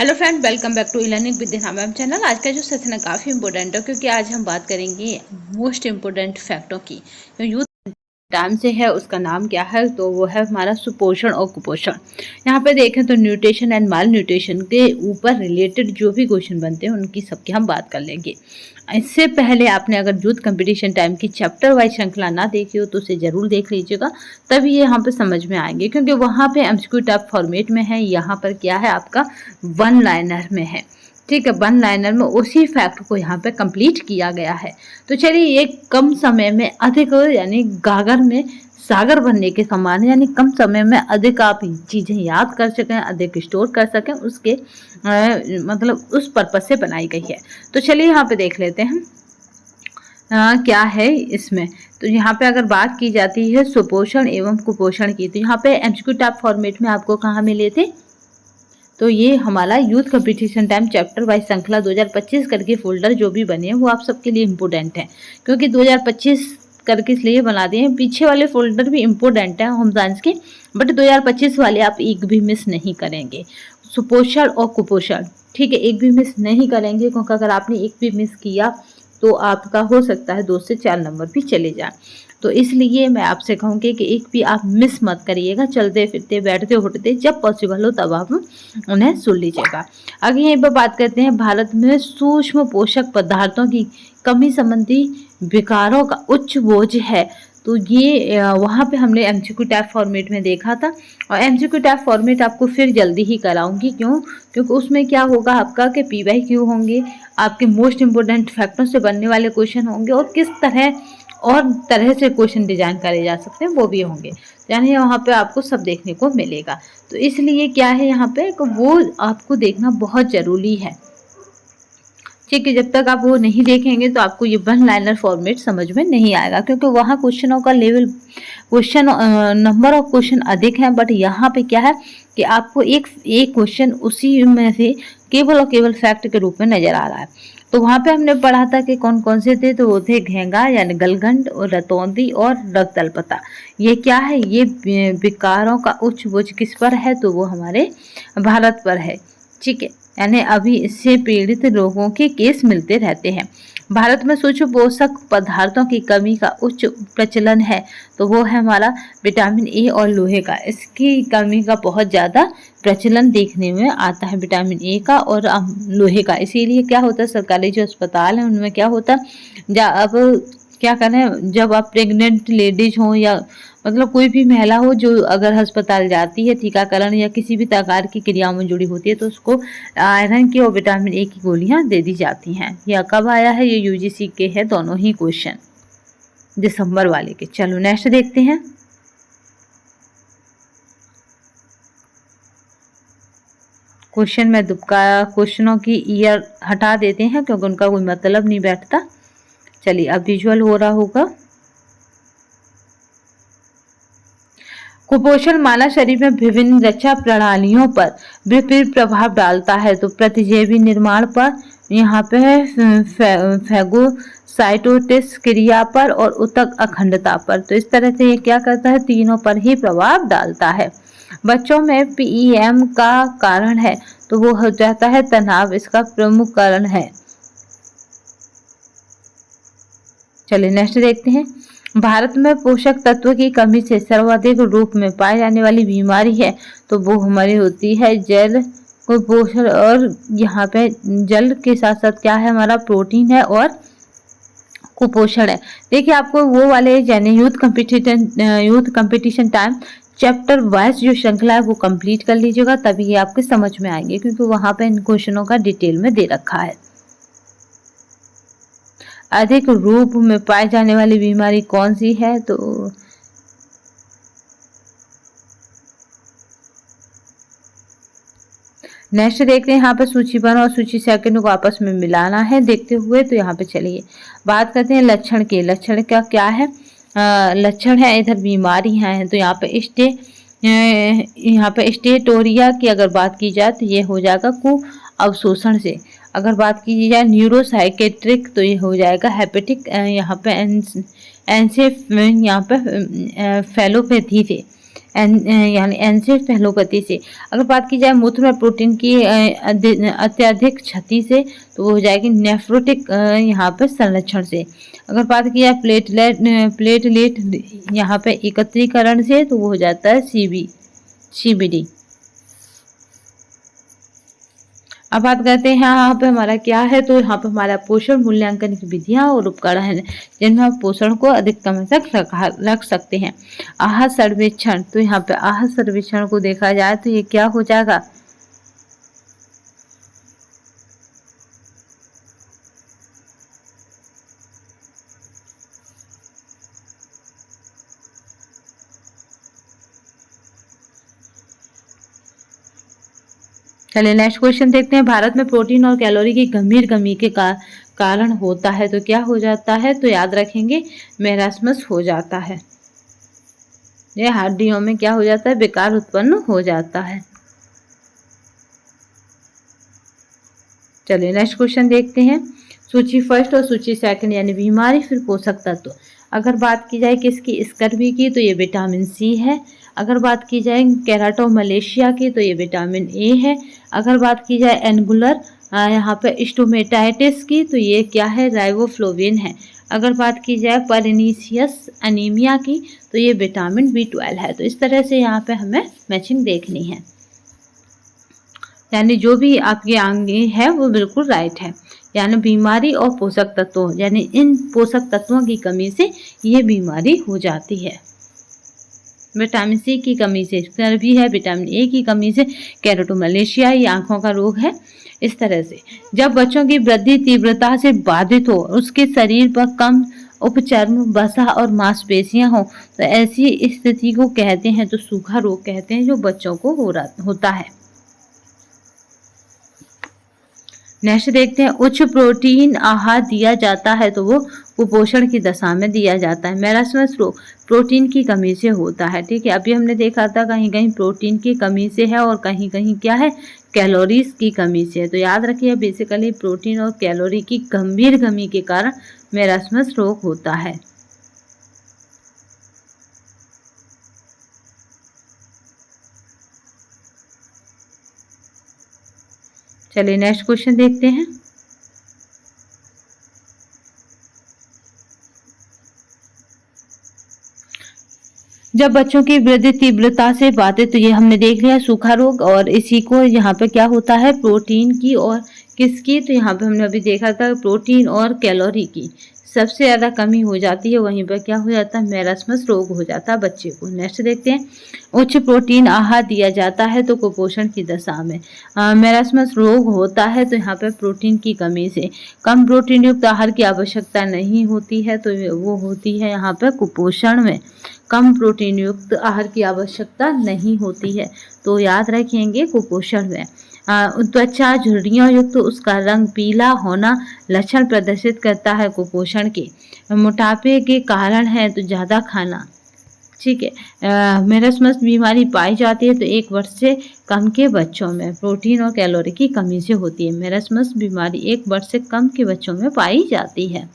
Hello friend, welcome back to learning with ma'am channel. आज का जो सेशन है काफ़ी इंपॉर्टेंट है क्योंकि आज हम बात करेंगे मोस्ट इम्पोर्टेंट फैक्टों की। तो यूथ टाइम से है, उसका नाम क्या है? तो वो है हमारा सुपोषण और कुपोषण। यहाँ पे देखें तो न्यूट्रिशन एंड माल न्यूट्रिशन के ऊपर रिलेटेड जो भी क्वेश्चन बनते हैं उनकी सबकी हम बात कर लेंगे। इससे पहले आपने अगर यूथ कंपटीशन टाइम की चैप्टर वाइज श्रृंखला ना देखी हो तो उसे जरूर देख लीजिएगा, तभी ये यहाँ पे समझ में आएंगे। क्योंकि वहाँ पे एमसीक्यू टाइप फॉर्मेट में है, यहाँ पर क्या है आपका वन लाइनर में है। ठीक है, वन लाइनर में उसी फैक्ट को यहाँ पे कंप्लीट किया गया है। तो चलिए, एक कम समय में अधिक, यानी गागर में सागर बनने के समान है, यानी कम समय में अधिक आप चीज़ें याद कर सकें, अधिक स्टोर कर सकें, उसके मतलब उस पर्पज से बनाई गई है। तो चलिए यहाँ पे देख लेते हैं क्या है इसमें। तो यहाँ पे अगर बात की जाती है सुपोषण एवं कुपोषण की, तो यहाँ पे एमसीक्यू टाइप फॉर्मेट में आपको कहाँ मिले थे? तो ये हमारा youth competition time chapter wise श्रृंखला 2025 करके फोल्डर जो भी बने हैं वो आप सबके लिए इम्पोर्टेंट है। क्योंकि 2025 करके इसलिए बना दिए हैं, पीछे वाले फोल्डर भी इम्पोर्टेंट है होम साइंस के, बट 2025 वाले आप एक भी मिस नहीं करेंगे। सुपोषण और कुपोषण, ठीक है, एक भी मिस नहीं करेंगे, क्योंकि अगर आपने एक भी मिस किया तो आपका हो सकता है 2 से 4 नंबर भी चले जाए। तो इसलिए मैं आपसे कहूँगी कि एक भी आप मिस मत करिएगा। चलते फिरते बैठते उठते जब पॉसिबल हो तब आप उन्हें सुन लीजिएगा। आगे यहीं पर बात करते हैं, भारत में सूक्ष्म पोषक पदार्थों की कमी संबंधी विकारों का उच्च बोझ है। तो ये वहाँ पे हमने एमसीक्यू टाइप फॉर्मेट में देखा था, और एमसीक्यू टाइप फॉर्मेट आपको फिर जल्दी ही कराऊंगी। क्यों? क्योंकि उसमें क्या होगा आपका कि पीवाईक्यू होंगे, आपके मोस्ट इम्पोर्टेंट फैक्टों से बनने वाले क्वेश्चन होंगे, और किस तरह से क्वेश्चन डिजाइन करे जा सकते हैं वो भी होंगे। यानी वहाँ पे आपको सब देखने को मिलेगा। तो इसलिए क्या है यहाँ पे वो आपको देखना बहुत ज़रूरी है। ठीक है, जब तक आप वो नहीं देखेंगे तो आपको ये वन लाइनर फॉर्मेट समझ में नहीं आएगा, क्योंकि वहाँ क्वेश्चनों का level, question number of question अधिक है। बट यहाँ पे क्या है कि आपको एक क्वेश्चन उसी में से केवल और केवल फैक्ट के रूप में नजर आ रहा है। तो वहाँ पे हमने पढ़ा था कि कौन कौन से थे, तो वो थे घेंगा यानी गलघंट और रतौंधी और रक्तल्पता। ये क्या है? ये विकारों का उच्च बोझ किस पर है? तो वो हमारे भारत पर है। ठीक है, यानी अभी इससे पीड़ित लोगों के केस मिलते रहते हैं। भारत में सूक्ष्म पोषक पदार्थों की कमी का उच्च प्रचलन है। तो वो है हमारा विटामिन ए और लोहे का, इसकी कमी का बहुत ज़्यादा प्रचलन देखने में आता है, विटामिन ए का और लोहे का। इसीलिए क्या होता है, सरकारी जो अस्पताल है उनमें क्या होता है, अब क्या करें, जब आप प्रेग्नेंट लेडीज हो या मतलब कोई भी महिला हो जो अगर अस्पताल जाती है टीकाकरण या किसी भी प्रकार की क्रियाओं में जुड़ी होती है, तो उसको आयरन की और विटामिन ए की गोलियां दे दी जाती हैं। यह कब आया है? ये यूजीसी के है दोनों ही क्वेश्चन, दिसंबर वाले के। चलो नेक्स्ट देखते हैं। क्वेश्चन में दुबका क्वेश्चनों की ईयर हटा देते हैं क्योंकि उनका कोई मतलब नहीं बैठता। चलिए, अब विजुअल हो रहा होगा। कुपोषण मानव शरीर में विभिन्न रक्षा प्रणालियों पर विपरीत प्रभाव डालता है। तो प्रतिजैवी निर्माण पर, यहाँ पे फैगोसाइटोसिस क्रिया पर और ऊतक अखंडता पर। तो इस तरह से ये क्या करता है, तीनों पर ही प्रभाव डालता है। बच्चों में पीईएम का कारण है, तो वो हो जाता है तनाव, इसका प्रमुख कारण है। चलिए नेक्स्ट देखते हैं। भारत में पोषक तत्व की कमी से सर्वाधिक रूप में पाई जाने वाली बीमारी है, तो वो हमारी होती है जल कुपोषण। और यहाँ पे जल के साथ साथ क्या है, हमारा प्रोटीन है और कुपोषण है। देखिए, आपको वो वाले यानी youth competition time chapter wise जो श्रृंखला है वो कंप्लीट कर लीजिएगा, तभी ये आपके समझ में आएंगे, क्योंकि वहाँ पे इन क्वेश्चनों का डिटेल में दे रखा है। अधिक रूप में पाई जाने वाली बीमारी कौन सी है? तो नेक्स्ट देखते हैं। यहाँ पे सूची 1 और सूची 2 को आपस में मिलाना है देखते हुए। तो यहाँ पे चलिए बात करते हैं लक्षण के। लक्षण का क्या है? लक्षण है इधर बीमारी हैं। तो यहाँ पे स्टेटोरिया की अगर बात की जाए तो ये हो जाएगा कु अवशोषण से। अगर बात की जाए न्यूरोसाइकेट्रिक तो ये हो जाएगा हेपेटिक, यहाँ पे एंसेफ, यहाँ पे फेलोपैथी से। यानी एनसेड पहलोपति से। अगर बात की जाए मूत्र में प्रोटीन की अत्यधिक क्षति से तो वो हो जाएगी नेफ्रोटिक यहाँ पे संरक्षण से। अगर बात की जाए प्लेटलेट यहाँ पे एकत्रीकरण से तो वो हो जाता है सीबीडी। अब बात करते हैं यहाँ पे हमारा क्या है, तो यहाँ पे हमारा पोषण मूल्यांकन की विधियां और उपकरण हैं जिनमें हम पोषण को अधिक समय तक रख सकते हैं। आहार सर्वेक्षण, तो यहाँ पे आहार सर्वेक्षण को देखा जाए तो ये क्या हो जाएगा, चलिए नेक्स्ट क्वेश्चन देखते हैं। भारत में प्रोटीन और कैलोरी की गंभीर कमी के कारण होता है तो क्या हो जाता है, तो याद रखेंगे मेरास्मस हो जाता है। ये हड्डियों में क्या हो जाता है, विकार उत्पन्न हो जाता है। चलिए नेक्स्ट क्वेश्चन देखते हैं। सूची फर्स्ट और सूची सेकंड यानी बीमारी फिर पोषक तत्व। अगर बात की जाए किसकी, स्कर्वी की, तो ये विटामिन सी है। अगर बात की जाए केराटोमलेशिया की तो ये विटामिन ए है। अगर बात की जाए एंगुलर यहाँ पे स्टोमेटाइटिस की तो ये क्या है, राइबोफ्लोविन है। अगर बात की जाए परनीसियस अनीमिया की तो ये विटामिन B12 है। तो इस तरह से यहाँ पे हमें मैचिंग देखनी है, यानी जो भी आपके आगे है वो बिल्कुल राइट है। यानी बीमारी और पोषक तत्वों यानी इन पोषक तत्वों की कमी से ये बीमारी हो जाती है। विटामिन सी की कमी से स्कर्वी है, विटामिन ए की कमी से केराटोमलेशिया, ये आंखों का रोग है। इस तरह से जब बच्चों की वृद्धि तीव्रता से बाधित हो, उसके शरीर पर कम उपचर्म, वसा और मांसपेशियां हो तो ऐसी स्थिति को कहते हैं, तो सूखा रोग कहते हैं जो बच्चों को होता है। नेक्स्ट देखते हैं। उच्च प्रोटीन आहार दिया जाता है तो वो कुपोषण की दशा में दिया जाता है। मेरास्मस रोग प्रोटीन की कमी से होता है, ठीक है। अभी हमने देखा था कहीं कहीं प्रोटीन की कमी से है और कहीं कहीं क्या है, कैलोरीज की कमी से है। तो याद रखिए बेसिकली प्रोटीन और कैलोरी की गंभीर कमी के कारण मेरास्मस रोग होता है। चलिए नेक्स्ट क्वेश्चन देखते हैं। जब बच्चों की वृद्धि तीव्रता से बाधित, तो ये हमने देख लिया सूखा रोग, और इसी को यहाँ पे क्या होता है, प्रोटीन की और किसकी, तो यहाँ पे हमने अभी देखा था प्रोटीन और कैलोरी की सबसे ज़्यादा कमी हो जाती है, वहीं पर क्या हो जाता है, मेरास्मस रोग हो जाता है बच्चे को। नेक्स्ट देखते हैं। उच्च प्रोटीन आहार दिया जाता है तो कुपोषण की दशा में मेरास्मस रोग होता है, तो यहाँ पे प्रोटीन की कमी से कम प्रोटीन युक्त आहार की आवश्यकता नहीं होती है, तो वो होती है यहाँ पे कुपोषण में। कम प्रोटीन युक्त आहार की आवश्यकता नहीं होती है, तो याद रखेंगे कुपोषण में। त्वचा झुर्रियों युक्त उसका रंग पीला होना लक्षण प्रदर्शित करता है कुपोषण के। मोटापे के कारण है तो ज़्यादा खाना, ठीक है। मेरास्मस बीमारी पाई जाती है तो 1 वर्ष से कम के बच्चों में प्रोटीन और कैलोरी की कमी से होती है। मेरास्मस बीमारी 1 वर्ष से कम के बच्चों में पाई जाती है।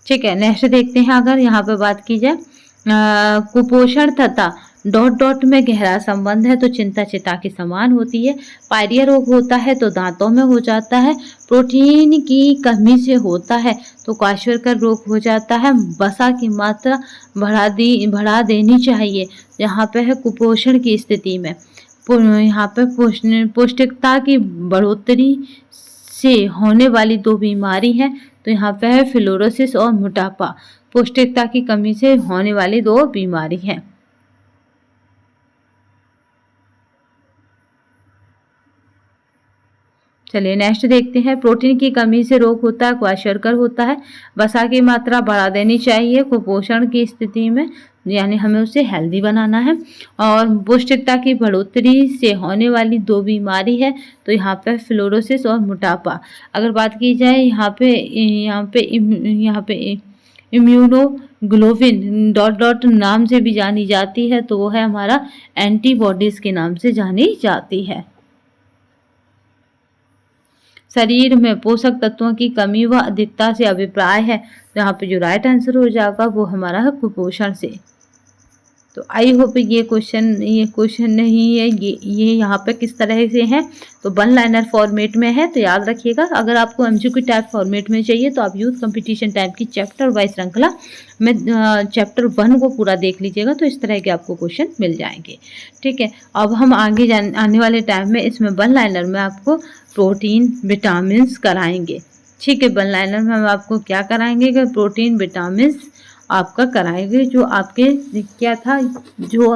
ठीक है, नेक्स्ट देखते हैं। अगर यहाँ पे बात की जाए कुपोषण तथा डॉट डॉट में गहरा संबंध है तो चिंता चिता के समान होती है। पायरिया रोग होता है तो दांतों में हो जाता है। प्रोटीन की कमी से होता है तो क्वाशरकर रोग हो जाता है। वसा की मात्रा बढ़ा देनी चाहिए यहाँ पे है कुपोषण की स्थिति में। यहाँ पे पौष्टिकता की बढ़ोतरी से होने वाली 2 बीमारी हैं, तो यहाँ पे है फ्लोरोसिस और मोटापा। पौष्टिकता की कमी से होने वाली 2 बीमारी हैं। चलिए नेक्स्ट देखते हैं। प्रोटीन की कमी से रोग होता है, क्वाशरकर होता है। वसा की मात्रा बढ़ा देनी चाहिए कुपोषण की स्थिति में, यानी हमें उसे हेल्दी बनाना है। और पौष्टिकता की बढ़ोतरी से होने वाली 2 बीमारी है, तो यहाँ पे फ्लोरोसिस और मोटापा। अगर बात की जाए यहाँ पे इम्यूनोग्लोबिन डॉट डॉट नाम से भी जानी जाती है, तो वो है हमारा एंटीबॉडीज के नाम से जानी जाती है। शरीर में पोषक तत्वों की कमी व अधिकता से अभिप्राय है। तो यहाँ पे जो राइट आंसर हो जाएगा वो हमारा है कुपोषण से। तो आई होप ये क्वेश्चन नहीं है, ये यहाँ पे किस तरह से है, तो वन लाइनर फॉर्मेट में है। तो याद रखिएगा, अगर आपको एमसीक्यू टाइप फॉर्मेट में चाहिए तो आप यूथ कंपटीशन टाइप की चैप्टर वाइज श्रृंखला में चैप्टर 1 को पूरा देख लीजिएगा, तो इस तरह के आपको क्वेश्चन मिल जाएंगे। ठीक है, अब हम आगे आने वाले टाइम में इसमें वन लाइनर में आपको प्रोटीन विटामिन कराएंगे। ठीक है, वन लाइनर में हम आपको क्या कराएंगे कि प्रोटीन विटामिन आपका कराएंगे, जो आपके क्या था, जो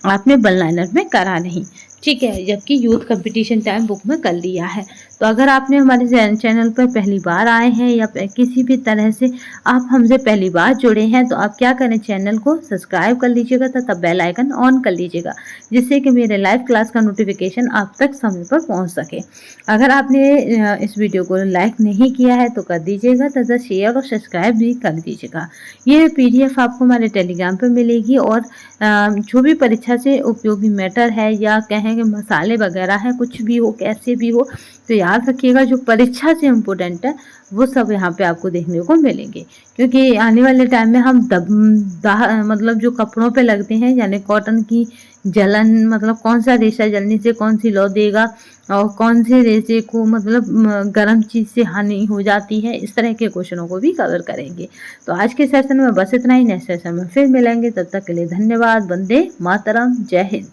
आपने वन लाइनर में करा नहीं। ठीक है, जबकि यूथ कंपटीशन टाइम बुक में कर लिया है। तो अगर आपने हमारे चैनल पर पहली बार आए हैं या किसी भी तरह से आप हमसे पहली बार जुड़े हैं, तो आप क्या करें, चैनल को सब्सक्राइब कर लीजिएगा तथा बेल आइकन ऑन कर लीजिएगा, जिससे कि मेरे लाइव क्लास का नोटिफिकेशन आप तक समय पर पहुंच सके। अगर आपने इस वीडियो को लाइक नहीं किया है तो कर दीजिएगा तथा शेयर और सब्सक्राइब भी कर दीजिएगा। ये PDF आपको हमारे टेलीग्राम पर मिलेगी, और जो भी परीक्षा से उपयोगी मैटर है या कहें कि मसाले वगैरह हैं, कुछ भी हो कैसे भी हो, तो याद रखिएगा जो परीक्षा से इम्पोर्टेंट है वो सब यहाँ पे आपको देखने को मिलेंगे। क्योंकि आने वाले टाइम में हम मतलब जो कपड़ों पे लगते हैं, यानी कॉटन की जलन, मतलब कौन सा रेशा जलने से कौन सी लौ देगा और कौन से रेशे को मतलब गर्म चीज़ से हानि हो जाती है, इस तरह के क्वेश्चनों को भी कवर करेंगे। तो आज के सेशन में बस इतना ही, नेक्स्ट सेशन में फिर मिलेंगे, तब तक के लिए धन्यवाद। वंदे मातरम, जय हिंद।